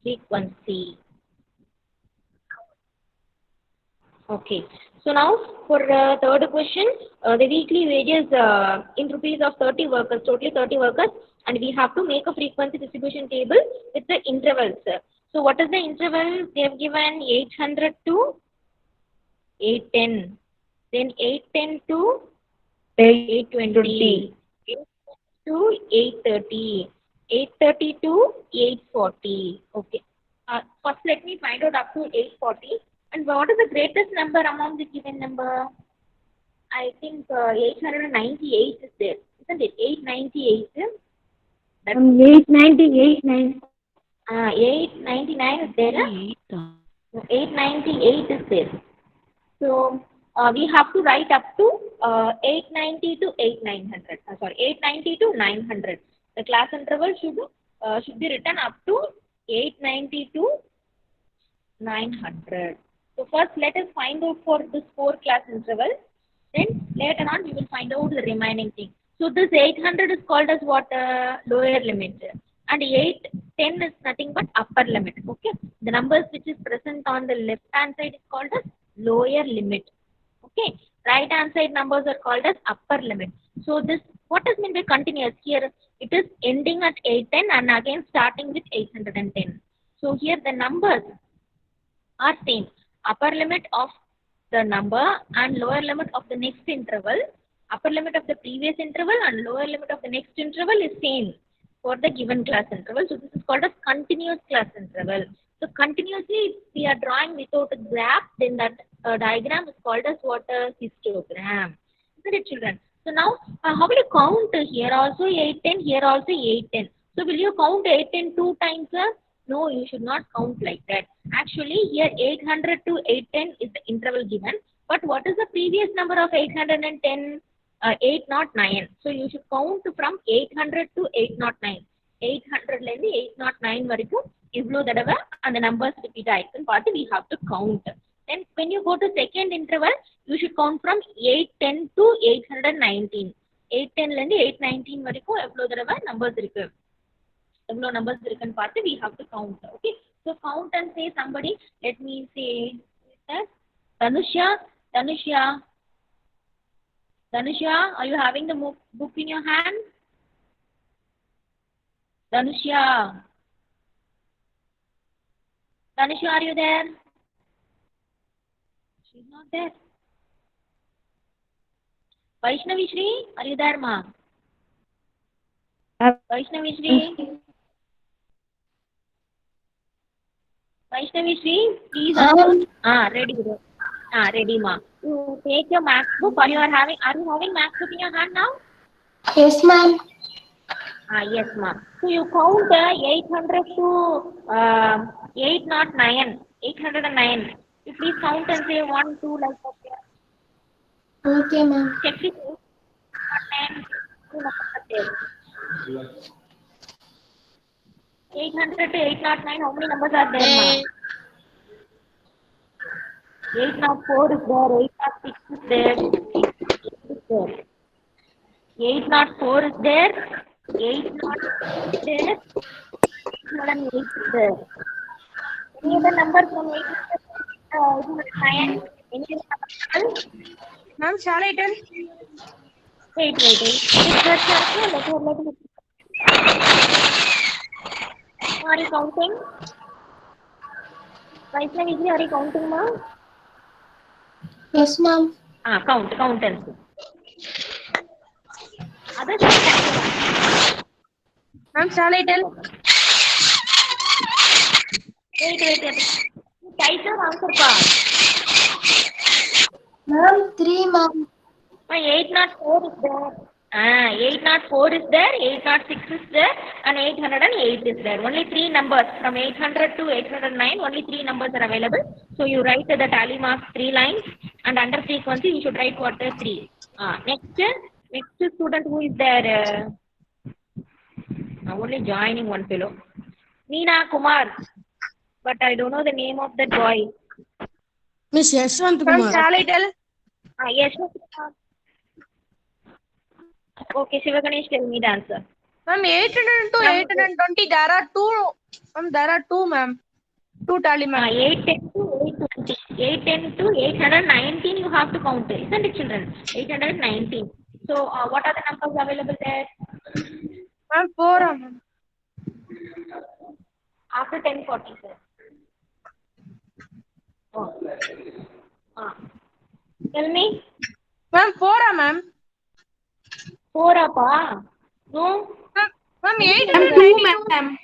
frequency. Okay. So now for third question, the weekly wages in rupees of 30 workers, totally 30 workers, and we have to make a frequency distribution table with the intervals. So what is the interval? They have given 800 to 810, then 810 to 820, 8 to 830, 830 to 840. Okay. First, let me find out up to 840. And what is the greatest number among the given number? I think 898 is there, isn't it? 898. That's 898. 899 is there. 898 is there. So we have to write up to 890 to 8900. Sorry, 890 to 900. The class interval should be written up to 890 to 900. So first let us find out for this 4 class interval. Then later on we will find out the remaining thing. So this 800 is called as what? Lower limit. And 810 is nothing but upper limit. Okay. The numbers which is present on the left hand side is called as lower limit. Okay. Right hand side numbers are called as upper limit. So this, what is meant by continuous? Here it is ending at 810 and again starting with 810. So here the numbers are same. Upper limit of the number and lower limit of the next interval. Upper limit of the previous interval and lower limit of the next interval is same for the given class interval. So this is called as continuous class interval. So continuously, if we are drawing without a graph, then that diagram is called as what? A histogram. Isn't it, children? So now, how will you count here also 810, here also 810? So will you count 810 two times? No, you should not count like that. Actually, here 800 to 810 is the interval given. But what is the previous number of 810? 809. So you should count from 800 to 809. 800 லேருந்து 809 வரைக்கும் இவ்வளோ தடவை அந்த numbers repeat ஆயிருக்குன்னு பார்த்து we have to count. Then when you go to second interval, you should count from 810 to 819. 810 லேருந்து 819 வரைக்கும் எவ்வளோ தடவை numbers இருக்கு, எவ்வளோ numbers இருக்குன்னு பார்த்து we have to count. Okay. So count and say somebody. Let me say Tanusha. Tanusha, are you having the book in your hand? Tanusha, are you there? She's not there. Vaishnavi Shri, are you there, ma? Vaishnavi Shri, please answer. Ready. Ready, ma. You take your math book, or are you having math book in your hand now? Yes, ma'am. Yes, ma'am. So you count 800 to 809. 809. You please count and say 1, 2 like that. Okay, ma'am. Check this. 800 to 809. How many numbers are there, ma'am? 804 is there. 806 is there. 804 is there. 808 is there. 808 is there. Any other number from 809? Any other number? Ma'am, shall I tell? Wait. Let me. Are you counting? Vaishnavi, are you counting, ma'am? Yes, ma'am. Count and see. Others? Ma'am, shall I tell? Wait. Type your answer, pa. Ma'am, 3, ma'am. 804 is there. 804 is there, 806 is there, and 808 is there. Only 3 numbers from 800 to 809. Only 3 numbers are available. So you write the tally marks 3 lines, and under frequency you should write what? 3. Next student who is there? Only joining one fellow. Meena Kumar, but I don't know the name of that boy. Miss Yashwant Ma'am, Kumar. shall I tell? Yes. Okay, Shivaganesh, tell me the answer. Ma'am, 800 to 820, there are two. Ma'am, there are two, ma'am. Two tally, ma'am. 810 to 820. 810 to 819 you have to count, isn't it, children? 819. So what are the numbers available there? Ma'am, 4, ma'am. After 1040, sir. Oh. Tell me. Ma'am, 4, ma'am. 4 up, no? Ma'am, Ma'am, 2, 892. ma'am.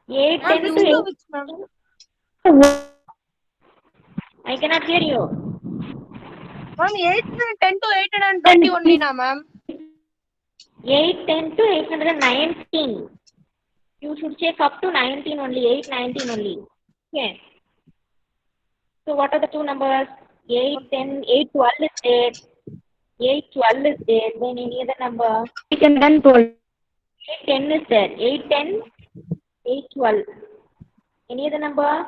810 Ma'am, to 6 to 8. which, ma'am? I cannot hear you. Ma'am, 810 to 820 only, na, ma'am. 810 to 819. You should check up to 19 only, 819 only. Okay. So what are the two numbers? 810, 812 is there. 812 is there. Then any other number? 812. 810 is there. 810, 812. Any other number?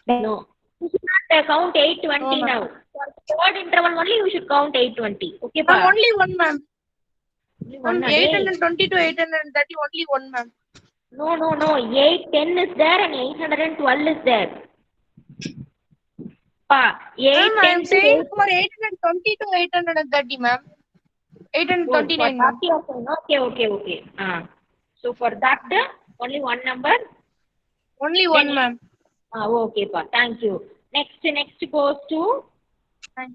No. You should not count 820 No, ma'am. now. For the third interval only, you should count 820. Okay, Ma'am, pa? only one, ma'am. Only one Ma'am, a day. 820 to 830, only one, ma'am. No, no, no. 810 is there and 812 is there. Pa, Ma'am, I 810 am to saying 8. for 820 to 830, ma'am. Oh, for 829, that ma'am. you are saying. Okay, okay, okay. So for that, only one number. Only Then one, ma'am. okay, pa. Thank you. Next goes to. Thank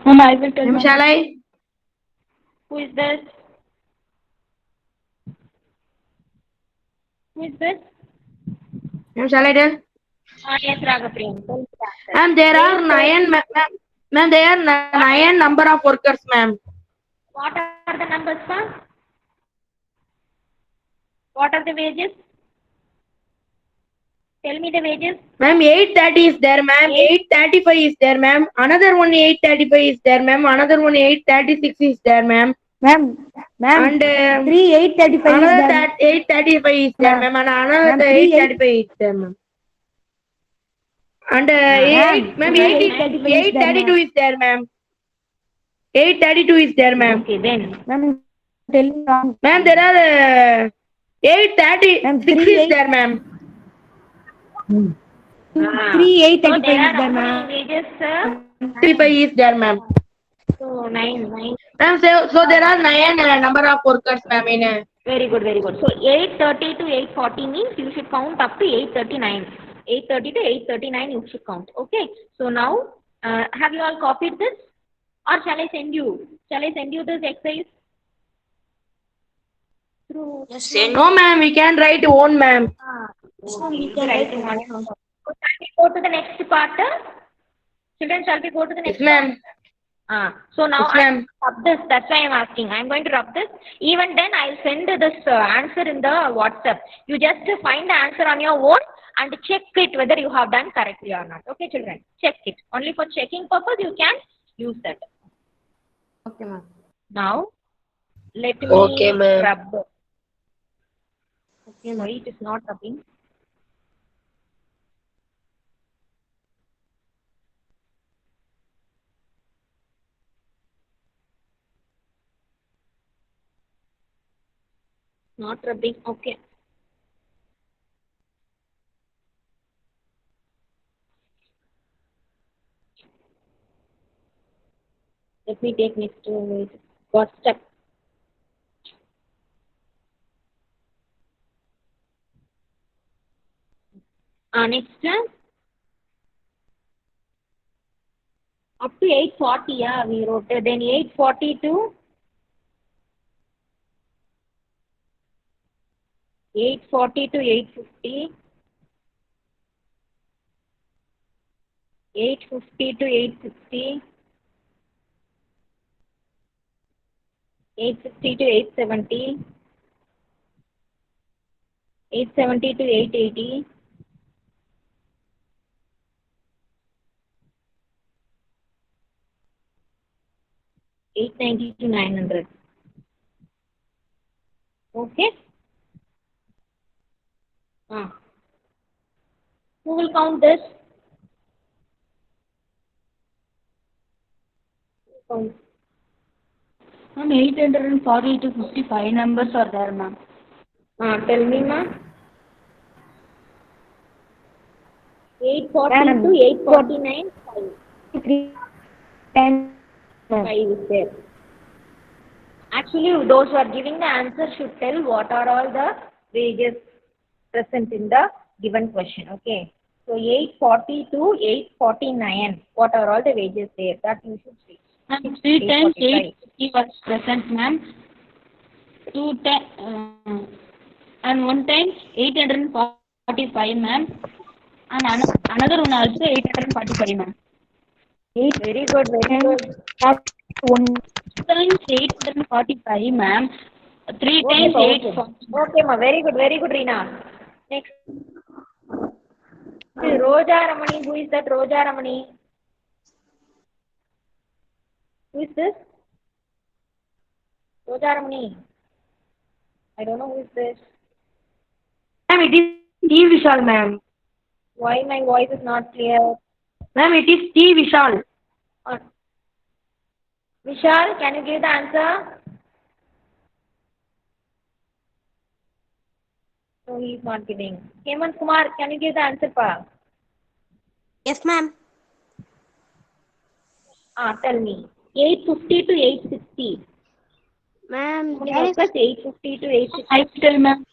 Ma'am, I will tell Ma'am, shall I? Who is this? Who is this? Ma'am, shall I tell? Yes, Ragapriyan. Tell me the answer. Ma'am, there are 830. 9, ma'am, there are 9 number of workers, ma'am. What are the numbers, pa? What are the wages? Tell me the wages. Ma'am, 830 is there, ma'am. 835 is there, ma'am. Another one 835 is there, ma'am. Another one 836 is there, ma'am. Ma'am, And 3 835 is another there. 835 is there, ma'am. And another Ma'am, 3 835 is there, ma'am. And Ma'am, ma'am, 835 is there, 832 is there, ma'am. 832 is there, ma'am. Okay, then. Ma'am, tell me wrong. Ma'am, there are 836 Ma'am, is there, ma'am. 3 So 835 there is are there, how ma'am. many wages, sir? 35 is there, ma'am. So 9. Ma'am, so there are 9 number of workers, ma'am. In Very good, very good. So 830 to 840 means you should count up to 839. 830 to 839 you should count. Okay. So now, have you all copied this? Or shall I send you? Shall I send you this exercise? Through. yes, no, ma'am. We can write own, ma'am. Okay, you can write in one. So shall we go to the next part? Children, shall we go to the Yes, next part? ma'am. So now Yes, I ma'am. rub this. That's why I'm asking. I'm going to rub this. Even then, I'll send this answer in the WhatsApp. You just find the answer on your own and check it whether you have done correctly or not. Okay, children? Check it. Only for checking purpose, you can use that. Okay, ma'am. Now, let me Okay, ma'am. rub. Okay, why it is not rubbing? Not rubbing. Okay. Let me take next to it. Got stuck. Next, up to 840, yeah, we wrote. Then 840 to 840 to 850. 850 to 860. 860 to 870. 870 to 880. 890 to 900. Okay. Who will count this? Count. Ma'am, 840 to 55 numbers are there, ma'am. Tell me, ma'am. 840 Ma'am, to 849, 3 times. 5 is there. Actually, those who are giving the answer should tell what are all the wages present in the given question. Okay. So 840 to 849, what are all the wages there? That you should see. Ma'am, 3 times 845. 850 was present, ma'am. 2 times and 1 times 845, ma'am. And another one also 845, ma'am. 8 Very good, very good. 1 times 845, ma'am. 3 Okay, times pa, 840. okay, ma. Very good, Reena. Next. Roja Ramani. Who is that Roja Ramani? Who is this? Roja Ramani. I don't know who is this. Ma'am, it is T Vishal, ma'am. Why my voice is not clear? Ma'am, it is T Vishal. Vishal, can you give the answer? No, he is not giving. Hemant Kumar, can you give the answer, pa? Yes, ma'am. Tell me. 850 to 860. Ma'am, How many there is, workers? 850 to 860. I tell, ma'am.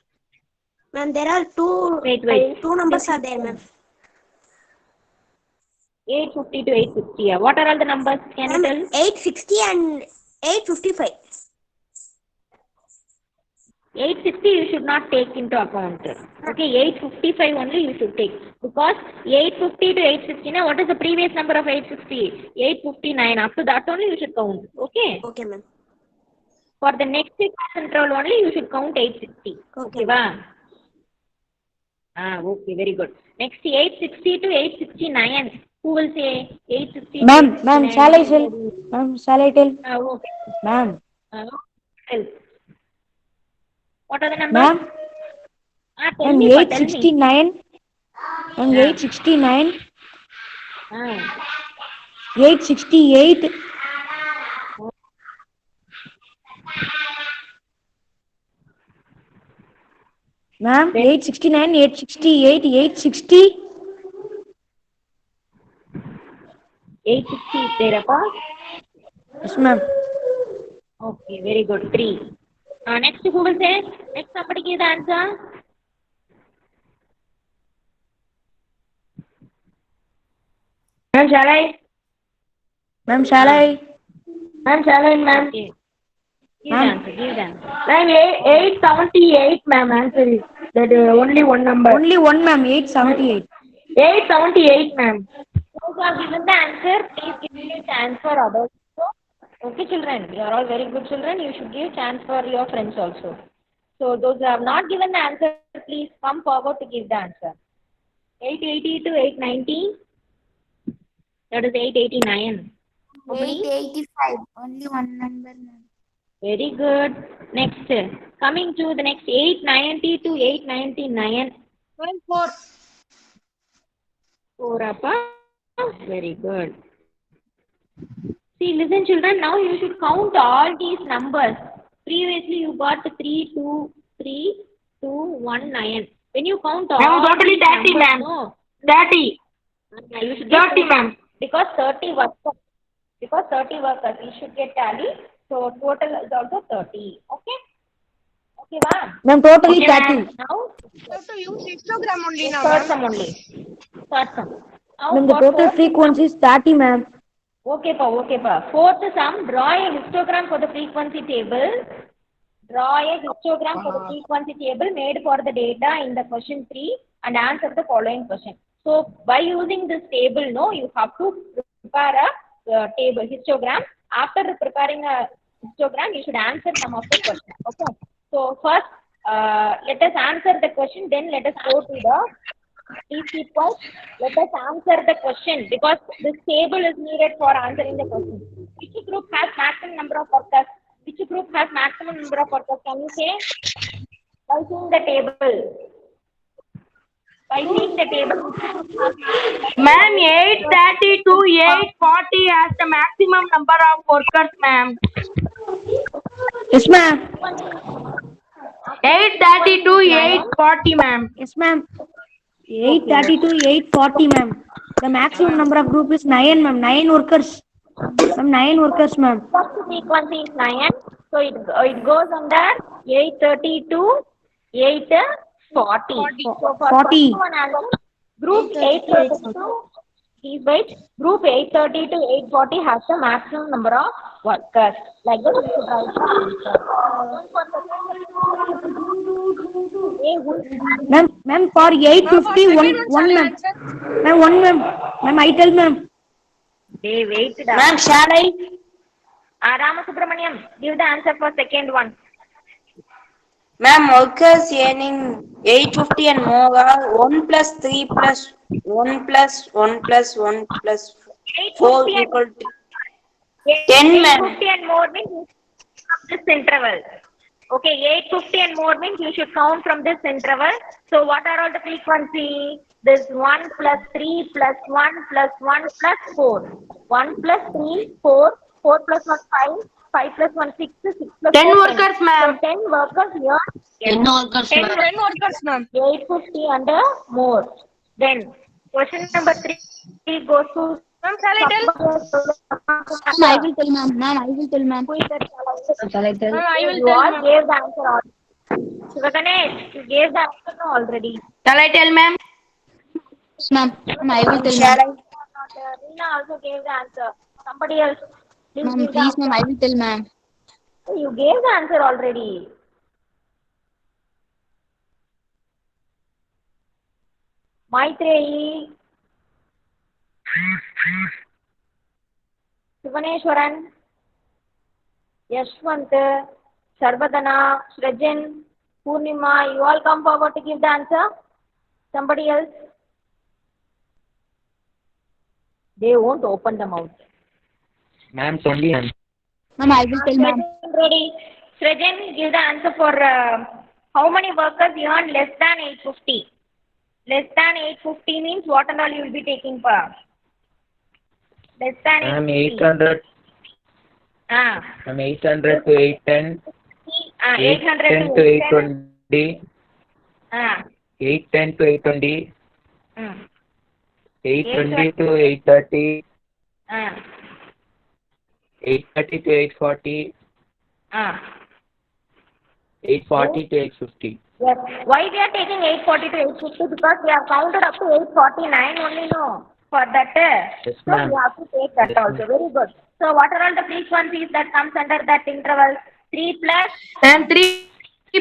ma'am, there are two. Wait. Two numbers are there, ma'am. 850 to 860. Yeah. What are all the numbers? Can you Ma'am, tell? 860 and 855. 860 you should not take into account. Okay, 855 only you should take. Because 850 to 860, now what is the previous number of 860? 859. After that only you should count. Okay. Okay, ma'am. For the next class interval only you should count 860. Okay. Wow. Okay, very good. Next 860 to 869. Who will say 860? Ma'am, shall I tell? Ma'am, shall I tell? Okay. Ma'am, Tell. What are the numbers? ma'am, Tell ma'am, me, but tell me. 869. Ma'am, Yeah. 869. Ah. 868. Ma'am, 869, 868, 860. 860 is there, Appa? Yes, ma'am. Okay, very good. 3. Next, who will say? Next, somebody give the answer. Ma'am, shall I? Ma'am, shall I? Ma'am, shall I, ma'am? Okay. Give the answer. Give the answer. Ma'am, 878, ma'am, answer is. That only one number. Only one, ma'am, 878. 878, ma'am. Those who have given the answer, please give me a chance for others. Okay, children. You are all very good children. You should give chance for your friends also. So those who have not given the answer, please come forward to give the answer. 880 to 890. That is 889. 885. Only one number, ma'am. Very good. Next, coming to the next 890 to 899. 4. 4 Appa. Very good. See, listen children, now you should count all these numbers. Previously you got 3, 2, 3, 2, 1, 9. When you count all Ma'am, totally these 30, numbers, ma'am. no, 30. you should 30, ma'am. because 30 workers. Because 30 workers, you should get tally. So total is also 30. Okay? Okay, va? Ma'am, totally Okay, 30. Now, You have to use histogram only now, third ma'am. sum only. Third sum. Now, Ma'am, the for total fourth frequency is 30, ma'am. Okay, pa. Fourth sum, draw a histogram for the frequency table. Draw a histogram for the frequency table made for the data in the question 3 and answer the following question. So, by using this table, no, you have to prepare a table histogram. After preparing a histogram, you should answer some of the questions. Okay. So, first, let us answer the question. Then, let us go to the. Please keep quiet. Let us answer the question because this table is needed for answering the question. Which group has maximum number of workers? Which group has maximum number of workers? Can you say? By seeing the table. By seeing the table. Ma'am, 830 to 840 has the maximum number of workers, ma'am. Yes, ma'am. After 832, 9, 840, ma'am. Yes, ma'am. 832, 840, ma'am. The maximum number of group is 9, ma'am. 9 workers. Ma'am, 9 workers, ma'am. first frequency is 9, so it goes under 832, 840. So for 40. first one answer, group 832 is wait, group 830 to 840 has the maximum number of workers. Like this, we should write the answer. Then for second, Ma'am, for 850, one, ma'am. Ma'am, one, ma'am. Ma'am, I tell, ma'am. they wait. Ma'am, shall I? Ramasubramaniam, give the answer for second one. Ma'am, workers earning 850 and more are 1 plus 3 plus 1 plus 1 plus 1 plus 4 850 equal to and 10, ma'am. 850 and more means you should count from this interval. Okay, 850 and more means you should count from this interval. So what are all the frequency? This 1 plus 3 plus 1 plus 1 plus 4. 1 plus 3, 4. 4 plus 1, 5. 5 plus 1, 6. 6 plus 10 4, workers, ma'am. So 10 workers here. 10 workers, 10 ma'am. workers, ma'am. 850 and more. Then question number 3 goes to Ma'am, shall I tell? Ma'am, I will tell, ma'am. Ma'am, I will tell, ma'am. Who is that? Shall I tell? Ma'am, I will You tell, all ma'am. gave the answer already. Shivaganesh, you gave the answer no already. Shall I tell, ma'am? Ma'am, ma'am, I will tell, Shall ma'am. I? Reena also gave the answer. Somebody else. Please Ma'am, give the please, ma'am, answer. I will tell, ma'am. You gave the answer already. Maitreyi. Shivaneshwaran. Yashwant. Sarvadana. Srajan. Purnima. You all come forward to give the answer. Somebody else. They won't open the mouth. Ma'am, it's only ma'am. Ma'am, I will tell, ma'am. Srajan, ready. Srajan, give the answer for how many workers earn less than 850. Less than 850 means what and all you will be taking for? Less than Ma'am, 850. 800. Ah. Ma'am, 800 to 810. 800 to 820. Ah. 810 to 820. Mm. 820 to 830. Ah. 830 to 840. Ah. 840 to 850. Yes. Why we are taking 840 to 850? Because we have counted up to 849 only, no? For that. Yes, So ma'am. we have to take that Yes, also. Very good. So what are all the frequencies that comes under that interval? 3 plus And 3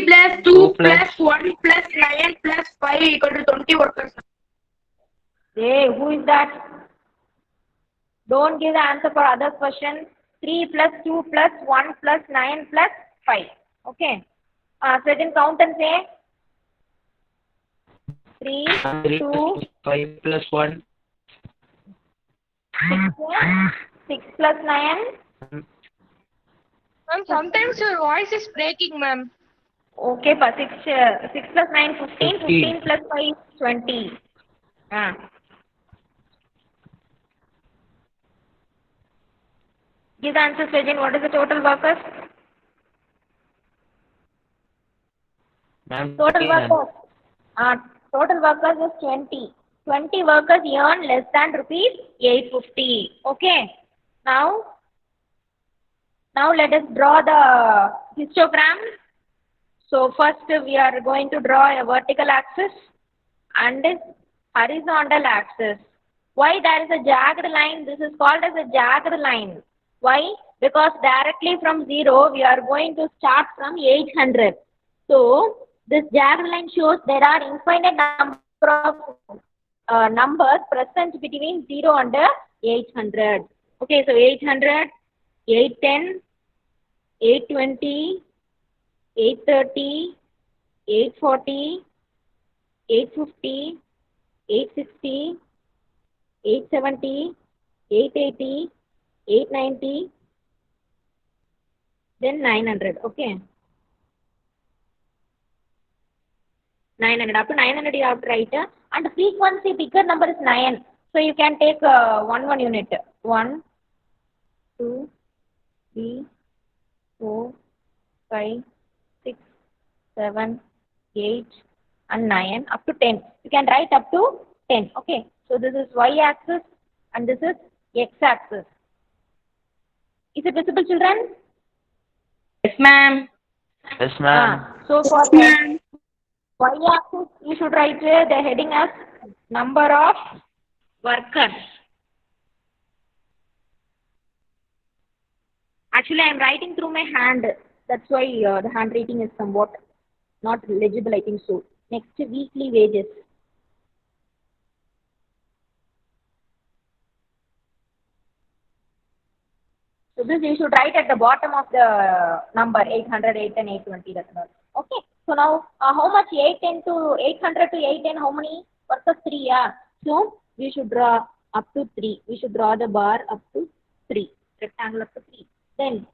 plus 2 2 plus plus 1 plus 9 plus 5 equal to 20 workers. Hey, who is that? Don't give the answer for other question. 3 plus 2 plus 1 plus 9 plus 5. Okay. Second count and say 3, 3 2, plus 5 plus 1. 6 plus 9. Ma'am, sometimes your voice is breaking, ma'am. Okay, pa 6 plus 9, 15. 15 plus 5, 20. Give the answer, Sejin. What is the total workers? Ma'am, Total 20, ma'am. workers. Total workers is 20. 20 workers earn less than rupees 850. Okay. Now let us draw the histogram. So first we are going to draw a vertical axis and horizontal axis. Why there is a jagged line? This is called as a jagged line. Why? Because directly from 0 we are going to start from 800. So this jagged line shows there are infinite number of numbers present between 0 and 800. Okay, so 800, 810, 820, 830, 840, 850, 860, 870, 880, 890, then 900. Okay. 900. Up to 900 you have to write. And the frequency bigger number is 9. So you can take 1 unit. 1, 2, 3, 4, 5, 6, 7, 8, and 9 up to 10. You can write up to 10. Okay. So this is y-axis and this is x-axis. Is it visible, children? Yes, ma'am. Yes, ma'am. So for the y-axis, you should write the heading as number of workers. Actually, I am writing through my hand. That's why the handwriting is somewhat not legible, I think so. Next, weekly wages. So this you should write at the bottom of the number 808 and 820. That's all. Okay. So now, how much 810 to 800 to 810? How many workers? 3. Yeah. So we should draw up to 3. We should draw the bar up to 3. Rectangle up to 3. Then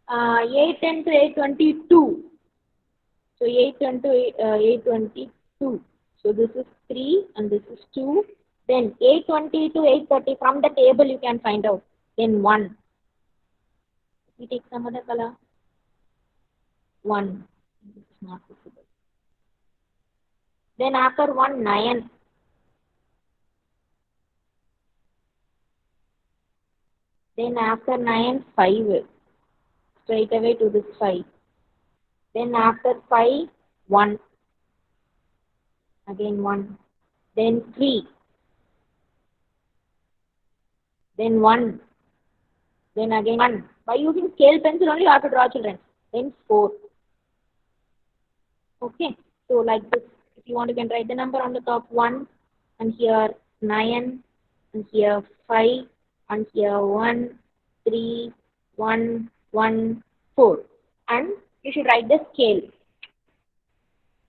810 to 822. So 810 to 822. So this is 3 and this is 2. Then 820 to 830. From the table you can find out. Then 1. We take some other color. 1. It's not visible. Then after 1, 9. Then after 9, 5. Straight away to this 5. Then after 5, 1. Again 1. Then 3. Then 1. Then again 1. By using scale pencil only you have to draw, children. Then 4. Okay. So like this. If you want, you can write the number on the top 1. And here 9. And here 5. And here 1, 3, 1, 1, 4. And you should write the scale.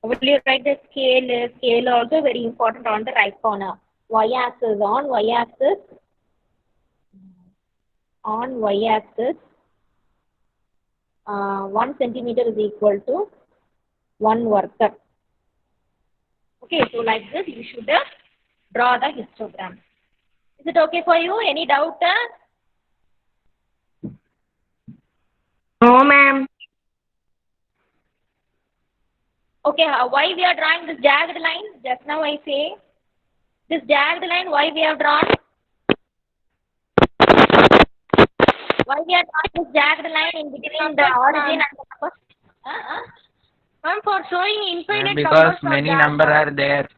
Will you write the scale? Scale also very important on the right corner. Y-axis on y-axis. On y-axis, 1 centimeter is equal to 1 worker. Okay, so like this you should draw the histogram. Is it okay for you? Any doubt? No, ma'am. Okay, why we are drawing this jagged line? Just now I say this jagged line. Why we have drawn? Why we are drawing this jagged line in between the origin and the number? Ma'am, for showing infinite Because numbers are many there, numbers ma'am. are there.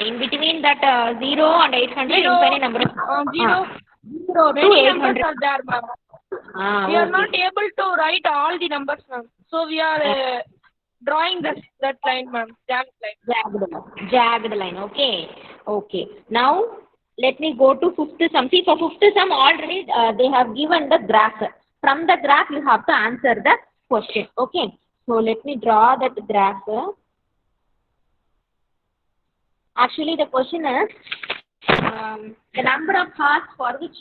In between that 0 and 800, infinite number of 0. 0 to Many numbers 800. are there, ma'am. We are not able to write all the numbers, ma'am. So we are drawing that line, ma'am. Jagged line. Okay. Okay. Now let me go to fifth sum. See, for fifth sum already they have given the graph. From the graph you have to answer the question. Okay. So let me draw that graph. Actually, the question is the number of hours for which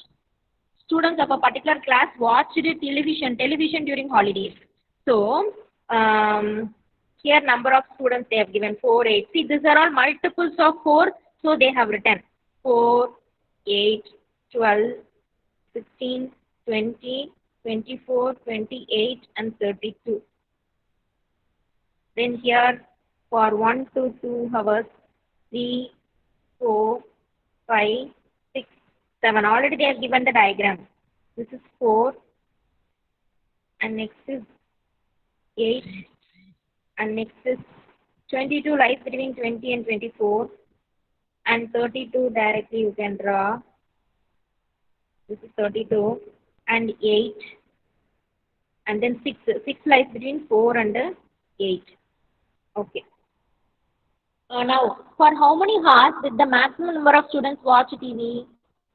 students of a particular class watched television during holidays. So here number of students they have given 4, 8. See, these are all multiples of 4. So they have written 4, 8, 12, 16, 20, 24, 28 and 32. Then here for 1 to 2 hours, 3, 4, 5, 6, 7. Already they have given the diagram. This is 4 and next is 8 and next is 22 lies between 20 and 24 and 32 directly you can draw. This is 32 and 8 and then 6. 6 lies between 4 and 8. Okay. Now, for how many hours did the maximum number of students watch TV?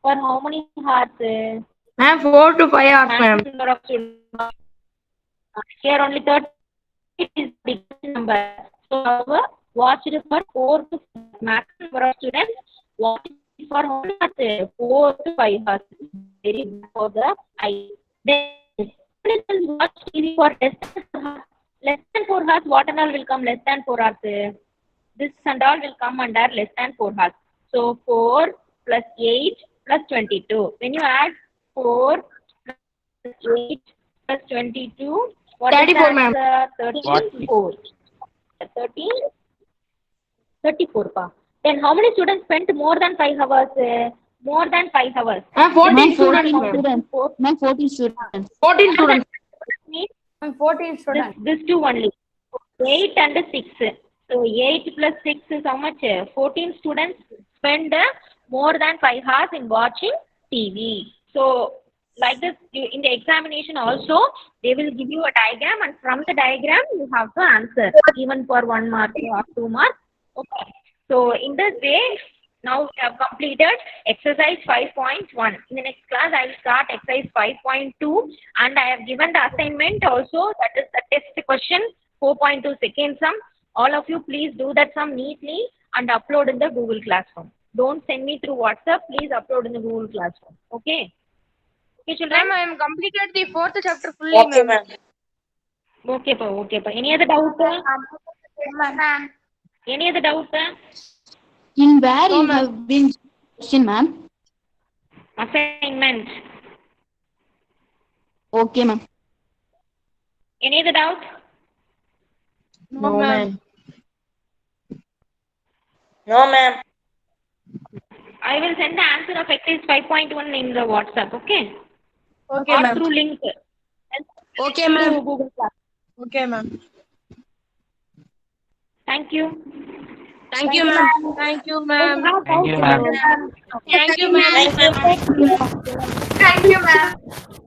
For how many hours? Ma'am, 4 to 5 hours, ma'am. Maximum number of students. Here only 30 is the biggest number. So, watched for 4 to 5. Maximum number of students watched for how many hours? 4 to 5 hours. Very good for the eye. Then, students watch TV for less than 4 hours. Less than 4 hours, what and all will come less than 4 hours? This and all will come under less than 4 hours. So 4 plus 8 plus 22. When you add 4 plus 8 plus 22. What is 34, the ma'am. answer? 34. 30, 34. Pa. Then how many students spent more than 5 hours? More than 5 hours. 14 Ma'am, students, 14 ma'am. students. Ma'am, 14 students. 14 students. Means 14 students. this two only. 8 and 6. So 8 plus 6 is how much? 14 students spend more than 5 hours in watching TV. So like this, in the examination also, they will give you a diagram, and from the diagram you have to answer, even for 1 mark or 2 marks. Okay. So in this way, now we have completed exercise 5.1. In the next class, I will start exercise 5.2, and I have given the assignment also, that is the test question 4.2 second sum. All of you please do that sum neatly and upload in the Google Classroom. Don't send me through WhatsApp. Please upload in the Google Classroom. Okay? Okay, children? Ma'am, I am completed the 4th chapter fully, Okay, ma'am. ma'am. Okay, pa. Okay, pa. Any other doubt? Ma'am. Any other doubt? In where No, you ma'am. have been question, ma'am? Assignment. Okay, ma'am. Any other doubt? No, ma'am. No, ma'am. I will send the answer of exercise 5.1 in the WhatsApp. Okay? Okay, Or ma'am. through link. Okay, Through ma'am. Google Class. Okay, ma'am. Thank you. Thank you, ma'am. Thank you, ma'am. Thank you, ma'am. Thank you, ma'am. Thank you, ma'am. Thank you, ma'am.